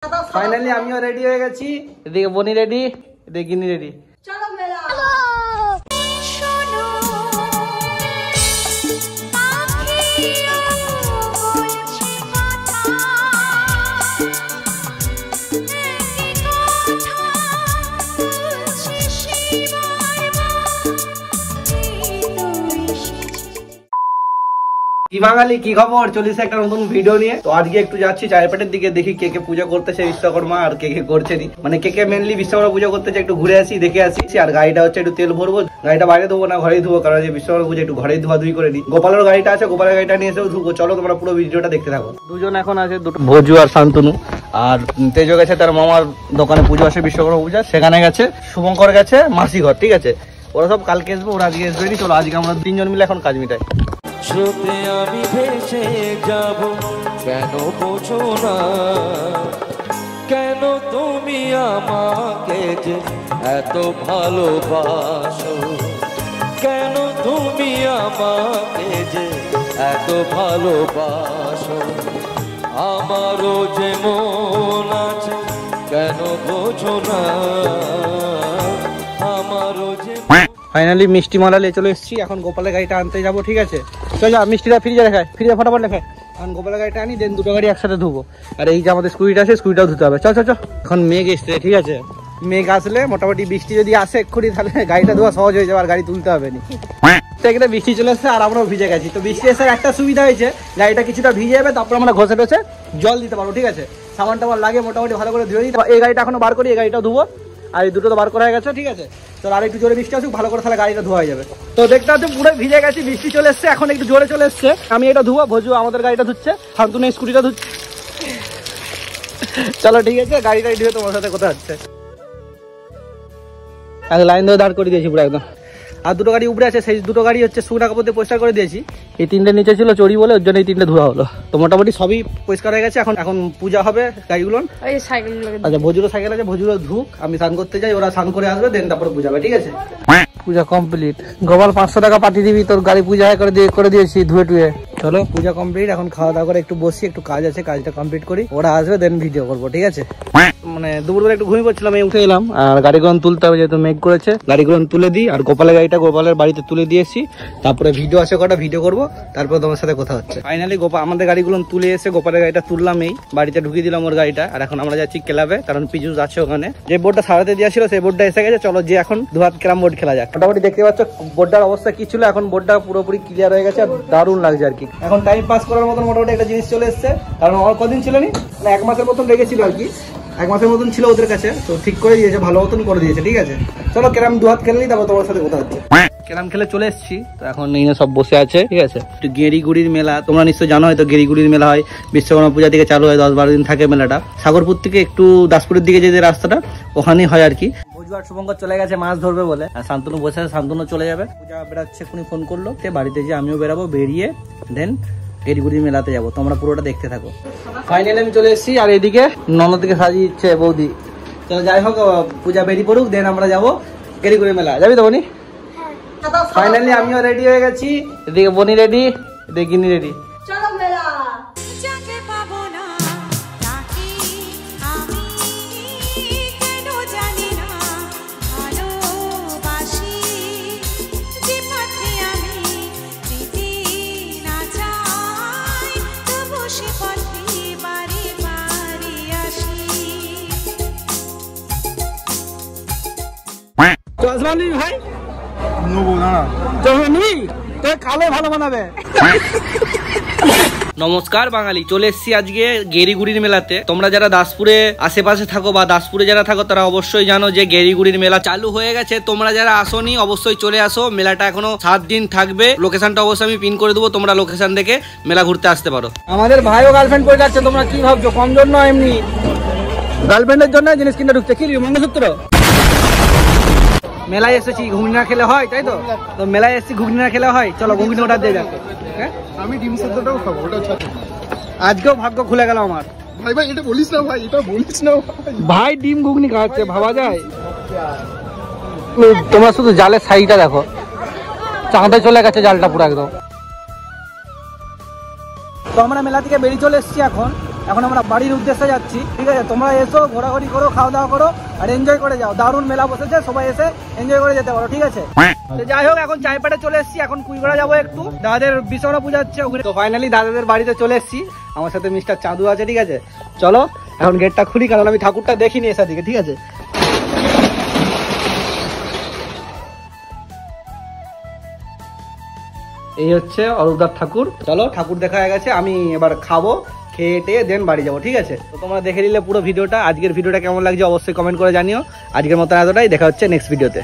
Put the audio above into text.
Finally আমিও ready হয়ে গেছি, এদিকে বনি রেডি, এদিকে গিনি রেডি। চলো মেলা। কি বাঙালি, কি খবর? চলিছে একটা নতুন ভিডিও নিয়ে। তো আজকে একটু যাচ্ছি চারপাটের দিকে, দেখি কে কে পুজো করতেছে বিশ্বকর্মা আর কে কে করছে নি, মানে কে কে মেনলি বিশ্বকর্মা পুজো করতেছে একটু ঘুরে আসি, দেখে আসি। আর গাড়িটা হচ্ছে একটু তেল ভরবো, গাড়িটা বাইরে ধোবো না ঘরেই ধোবো, কারণ যে বিশ্বকর্মা পুজো একটু ঘরেই ধোয়াধুয়ি করে নি। গোপালের গাড়িটা আছে, গোপালের গাড়িটা নিয়ে এসেও ধুবো। চলো তোমরা পুরো ভিডিওটা দেখতে থাকো। দুজন এখন আছে, দুটো ভজু আর শান্তনু। আর তেজো গেছে তার মামার দোকানে পুজো আছে বিশ্বকর্মা পূজা, সেখানে গেছে। শুভঙ্কর গেছে মাসি ঘর, ঠিক আছে। ওরা সব কালকে আসবে, ওরা আজকে আসবে। চলো আজকে আমরা তিনজন মিলে এখন কাজ মিটাই। স্রোতে আমি ভেসে যাব, কেন বোঝো না? কেন তুমি আমাকে যে এত ভালোবাসো? কেন তুমি আমাকে যে এত ভালোবাসো? আমারও যে মন আছে, কেন বোঝো না? আমারও যে ফাইনালি মিষ্টি মালা নিয়ে চলে এসেছি, এখন গোপালের গাড়িটা আনতে যাবো, ঠিক আছে। চল যা, মিষ্টিটা ফ্রিজে রেখায়, ফ্রিজে ফটাফট লেখায়। এখন গোপালের গাড়িটা আনি, দেন দুটো গাড়ি একসাথে ধুবো। আর এই যে আমাদের স্কুটিটা আছে, স্কুটিটাও ধুতে হবে। চল চল চল। এখন মেঘ এসছে, ঠিক আছে। মেঘ আসলে মোটামুটি বৃষ্টি যদি আসে এক্ষুনি, তাহলে গাড়িটা ধোয়া সহজ হয়ে যাবে আর গাড়ি তুলতে হবে না। একটা বৃষ্টি চলে এসছে আর আমরাও ভিজে গেছি। তো বৃষ্টি এসে একটা সুবিধা হয়েছে, গাড়িটা কিছুটা ভিজে যাবে, তারপর আমরা ঘষে টসে জল দিতে পারবো, ঠিক আছে। সামান টামান লাগে মোটামুটি ভালো করে ধুয়ে দিই। এই গাড়িটা এখনো বার করি, এই গাড়িটা ধুবো। আর এই দুটো তো বার করা হয়ে গেছে, ঠিক আছে। চল আর একটু জোরে বৃষ্টি আসুক, ভালো করে তাহলে গাড়িটা ধোয়া হয়ে যাবে। তো দেখতে হচ্ছে পুরো ভিজে গেছি, বৃষ্টি চলে এসছে, এখন একটু জোরে চলে এসছে। আমি এটা ধুবো, ভজু আমাদের গাড়িটা ধুচ্ছে, শান্তনু স্কুটিটা ধুচ্ছে। চলো ঠিক আছে, গাড়িটা ধুয়ে তোমার সাথে কথা হচ্ছে। লাইন ধরে দাঁড় করে দিয়েছি পুরো একদম। আর দুটো গাড়ি উপরে আছে, সেই দুটো গাড়ি হচ্ছে শুকনা কাপড় দিয়ে পরিষ্কার করে দিয়েছি। এই তিনটে নিচে ছিল চড়ি বলে, ওর জন্য এই তিনটে ধোয়া হলো। তো মোটামুটি সবই পরিষ্কার হয়ে গেছে। এখন পূজা হবে গাড়িগুলো। আচ্ছা ভজুরও সাইকেল আছে, ভজুরও ধুক, আমি স্নান করতে যাই, ওরা স্নান করে আসবে, দেন তারপরে পূজা হবে, ঠিক আছে। পূজা কমপ্লিট। গোপাল 500 টাকা পাঠিয়ে দিবি, তোর গাড়ি পূজা করে দিয়েছি ধুয়ে টুয়ে। চলো পূজা কমপ্লিট, এখন খাওয়া দাওয়া করে একটু বসি, একটু কাজ আছে, কাজটা কমপ্লিট করি। ওরা আসবে, দেন ভিডিও করবো, ঠিক আছে। মানে দুপুরবেলা একটু ঘুমিয়ে পড়ছিলাম, এই উঠে এলাম। আর গাড়িগুলো তুলতে হবে, যেহেতু মেঘ করেছে, গাড়িগুলো তুলে দিই। আর গোপালের গাড়িটা গোপালের বাড়িতে তুলে দিয়েছি, তারপরে ভিডিও আছে কটা, ভিডিও করবো, তারপর তোমার সাথে কথা হচ্ছে। ফাইনালি আমাদের গাড়িগুলো তুলে এসে গোপালের গাড়িটা তুললাম, এই বাড়িতে ঢুকিয়ে দিলাম ওর গাড়িটা। আর এখন আমরা যাচ্ছি ক্লাবে, কারণ পিজুস আছে ওখানে। যে বোর্ডটা সারাতে দিয়েছিল সেই বোর্ডটা এসে গেছে। চলো যে এখন দুহাত ক্যারাম বোর্ড খেলা যাক। মোটামুটি দেখতে পাচ্ছ বোর্ডটার অবস্থা কি ছিল, এখন বোর্ডটা পুরোপুরি ক্লিয়ার হয়ে গেছে, আর দারুণ লাগছে আর কি। এখন টাইম পাস করার মতন মোটামুটি একটা জিনিস চলে এসছে, কারণ আমার কদিন ছিল নি, 1 মাসের মতন লেগেছিল আর কি। 1 মাসের মতন ছিল ওদের কাছে, তো ঠিক করে দিয়েছে, ভালো মতন করে দিয়েছে, ঠিক আছে। চলো ক্যারাম দুহাত খেলে নিই, তারপর তোমার সাথে কথা হচ্ছে। ক্যারাম খেলে চলে এসেছি, তো এখন এই সব বসে আছে, ঠিক আছে। একটু গেরিগুড়ির মেলা, তোমরা নিশ্চয় জানো হয়তো, গেরিগুড়ির মেলা হয় বিশ্বকর্মা পূজা থেকে চালু হয়, 10-12 দিন থাকে মেলাটা। সাগরপুর থেকে একটু দাসপুরের দিকে যে রাস্তাটা, ওখানেই হয় আর কি। ভজু আর শুভঙ্কর চলে গেছে মাছ ধরবে বলে, আর শান্তনু বসে আছে, শান্তনু চলে যাবে। পূজা বেড়াচ্ছে, এক্ষুনি ফোন করলো, বাড়িতে যে আমিও বেরাবো, বেরিয়ে দেন গেরিগুড়ির মেলাতে যাবো। তোমরা পুরোটা দেখতে থাকো। ফাইনালি আমি চলে এসেছি, আর এইদিকে ননদকে সাজিয়েছে বৌদি। চলো যাই হোক, পূজা বেরিয়ে পড়ুক, দেন আমরা যাবো গেরিগুড়ির মেলা। যাবি তো বনি? ফাইনালি আমিও রেডি হয়ে গেছি, এদিকে বনি রেডি, এদিকে গিনি রেডি। চলো মেলা। ভাই কালো ভালো বানাবে। নমস্কার বাঙালি, চলে এসেছি আজকে গেরিগুড়ির মেলাতে। তোমরা যারা দাসপুরে আশেপাশে থাকো বা দাসপুরে যারা থাকো, তারা অবশ্যই জানো যে গেরিগুড়ির মেলা চালু হয়ে গেছে। তোমরা যারা আসোনি অবশ্যই চলে আসো, মেলাটা এখনো 7 দিন থাকবে। লোকেশনটা অবশ্যই আমি পিন করে দেবো, তোমরা লোকেশন দেখে মেলা ঘুরতে আসতে পারো। আমাদের ভাইও গার্লফ্রেন্ড করে যাচ্ছে, তোমরা কি ভাবছো? কম জন্য এমনি গার্লফ্রেন্ডের জন্য জিনিস কিনে ঢুকছে। কি মঙ্গলসূত্র? মেলায় এসেছি, ঘুগনি না খেলে হয়, তাই তো? তো মেলায় এসেছি, ঘুগনি না খেলে হয়। চলো ঘুগনি ওটা দিয়ে যাবে। আমি ডিম সেদ্ধটাও খাবো, ওটা ছাড়ো। আজকেও ভাগ্য খুলে গেল আমার। ভাই ভাই এটা বলিস না ভাই, এটা বলিস না ভাই। ডিম ঘুগনি খাওয়াচ্ছে, ভাবা যায়? তোমরা শুধু জালের সাইডটা দেখো, চাঁদে চলে গেছে জালটা পুরো একদম। তো আমরা মেলা থেকে বেরিয়ে চলে এসেছি এখন। এখন আমরা বাড়ির উদ্দেশ্যে যাচ্ছি, ঠিক আছে? তোমরা এসো, ঘোরাঘুরি করো, খাওয়া দাওয়া করো আর এনজয় করে যাও। দারুণ মেলা বসেছে, সবাই এসে এনজয় করে যেতে পারো, ঠিক আছে? তো যাই হোক, এখন চাইপাটে চলে এসেছি, এখন কুইগড়া যাবো একটু, দাদাদের বিশ্বকর্মা পূজা হচ্ছে ওখানে। তো ফাইনালি দাদাদের বাড়িতে চলে এসেছি, আমার সাথে মিস্টার চাঁদু আছে, ঠিক আছে? চলো এখন গেটটা খুলি, কারণ আমি ঠাকুরটা দেখিনি এসা দিকে, ঠিক আছে? এই হচ্ছে অরূপদার ঠাকুর। চলো, ঠাকুর দেখা হয়ে গেছে, আমি এবার খাবো, খেয়ে টেয়ে দেন বাড়ি যাবো, ঠিক আছে? তো তোমরা দেখে নিলে পুরো ভিডিওটা। আজকের ভিডিওটা কেমন লাগছে অবশ্যই কমেন্ট করে জানিও। আজকের মতো এতটাই, দেখা হচ্ছে নেক্সট ভিডিওতে।